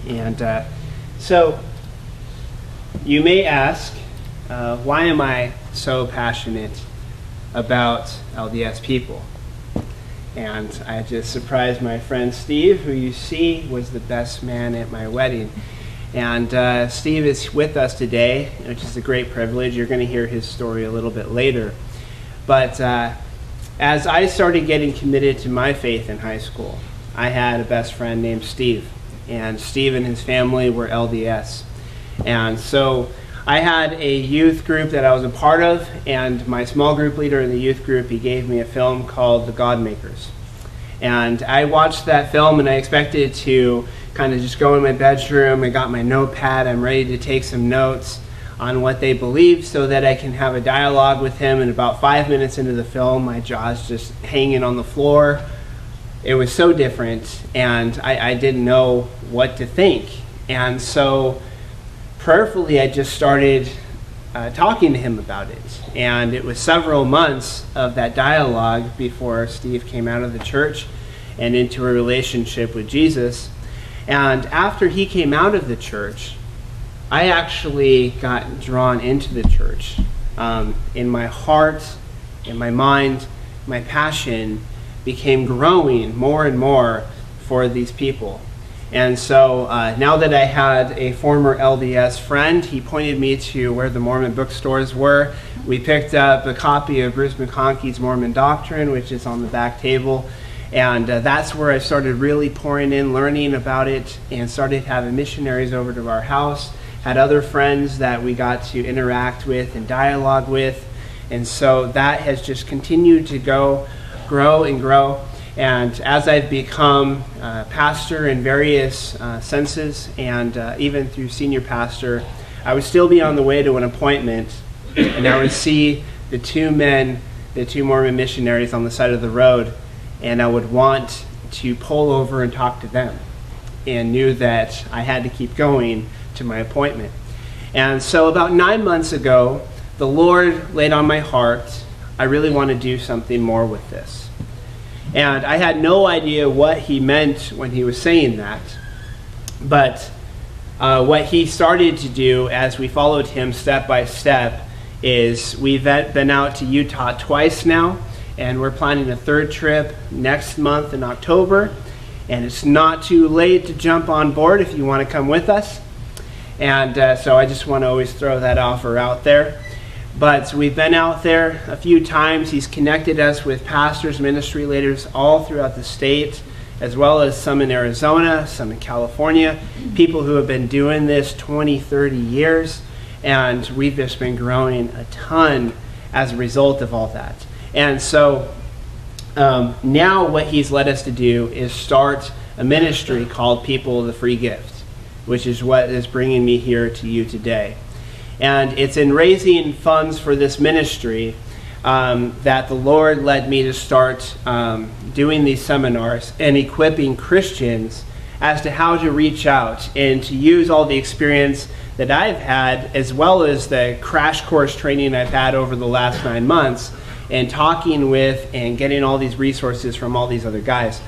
And so you may ask, why am I so passionate about LDS people? And I just surprised my friend Steve, who you see was the best man at my wedding. And Steve is with us today, which is a great privilege. You're going to hear his story a little bit later. But as I started getting committed to my faith in high school, I had a best friend named Steve. And Steve and his family were LDS. And so I had a youth group that I was a part of, and my small group leader in the youth group, he gave me a film called The God Makers. And I watched that film, and I expected to kind of just go in my bedroom. I got my notepad. I'm ready to take some notes on what they believe so that I can have a dialogue with him. And about 5 minutes into the film, my jaw's just hanging on the floor. It was so different, and I didn't know what to think. And so prayerfully, I just started talking to him about it. And it was several months of that dialogue before Steve came out of the church and into a relationship with Jesus. And after he came out of the church, I actually got drawn into the church. In my heart, in my mind, my passion became growing more and more for these people. And so now that I had a former LDS friend, he pointed me to where the Mormon bookstores were. We picked up a copy of Bruce McConkie's Mormon Doctrine, which is on the back table. And that's where I started really pouring in, learning about it, and started having missionaries over to our house. Had other friends that we got to interact with and dialogue with. And so that has just continued to grow and grow. And as I've become pastor in various senses, and even through senior pastor, I would still be on the way to an appointment, and I would see the two Mormon missionaries on the side of the road, and I would want to pull over and talk to them, and knew that I had to keep going to my appointment. And so about 9 months ago, the Lord laid on my heart, I really want to do something more with this. And I had no idea what he meant when he was saying that. But what he started to do as we followed him step by step is we've been out to Utah twice now, and we're planning a third trip next month in October. And it's not too late to jump on board if you want to come with us. And so I just want to always throw that offer out there. But we've been out there a few times. He's connected us with pastors, ministry leaders all throughout the state, as well as some in Arizona, some in California, people who have been doing this 20, 30 years. And we've just been growing a ton as a result of all that. And so now what he's led us to do is start a ministry called People of the Free Gift, which is what is bringing me here to you today. And it's in raising funds for this ministry that the Lord led me to start doing these seminars and equipping Christians as to how to reach out and to use all the experience that I've had, as well as the crash course training I've had over the last 9 months, and talking with and getting all these resources from all these other guys,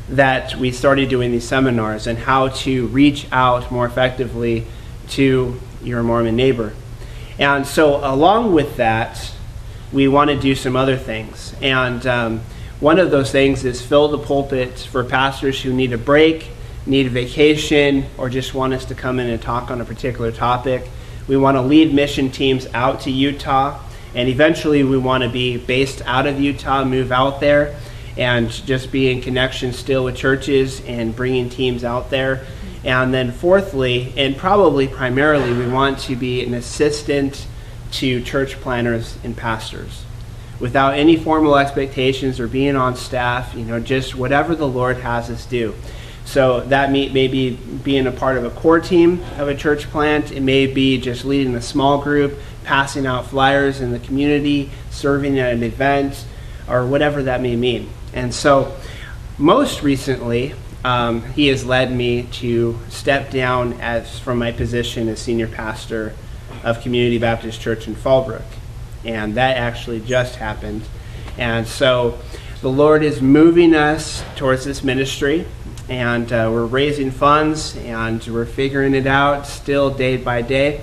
that we started doing these seminars and how to reach out more effectively to your Mormon neighbor. And so along with that, we want to do some other things. And one of those things is fill the pulpit for pastors who need a break, need a vacation, or just want us to come in and talk on a particular topic. We want to lead mission teams out to Utah, and eventually we want to be based out of Utah, move out there, and just be in connection still with churches and bringing teams out there. And then fourthly, and probably primarily, we want to be an assistant to church planners and pastors without any formal expectations or being on staff, just whatever the Lord has us do. So that may be being a part of a core team of a church plant. It may be just leading a small group, passing out flyers in the community, serving at an event, or whatever that may mean. And so most recently, he has led me to step down from my position as senior pastor of Community Baptist Church in Fallbrook. And that actually just happened. And so the Lord is moving us towards this ministry. and we're raising funds, and we're figuring it out still day by day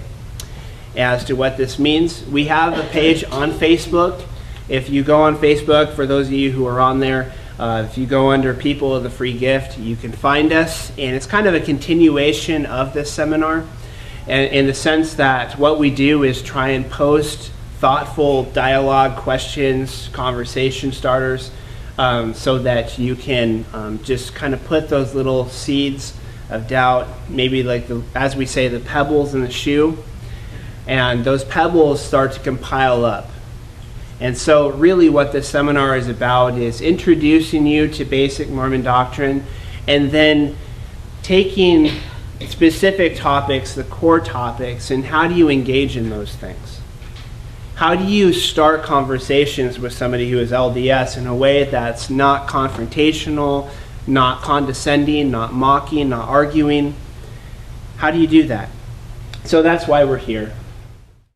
as to what this means. We have a page on Facebook. If you go on Facebook, for those of you who are on there, if you go under People of the Free Gift, you can find us, and it's kind of a continuation of this seminar, and in the sense that what we do is try and post thoughtful dialogue, questions, conversation starters, so that you can just kind of put those little seeds of doubt, maybe like, as we say, the pebbles in the shoe, and those pebbles start to compile up. And so really what this seminar is about is introducing you to basic Mormon doctrine, and then taking specific topics, the core topics, and how do you engage in those things? How do you start conversations with somebody who is LDS in a way that's not confrontational, not condescending, not mocking, not arguing? How do you do that? So that's why we're here.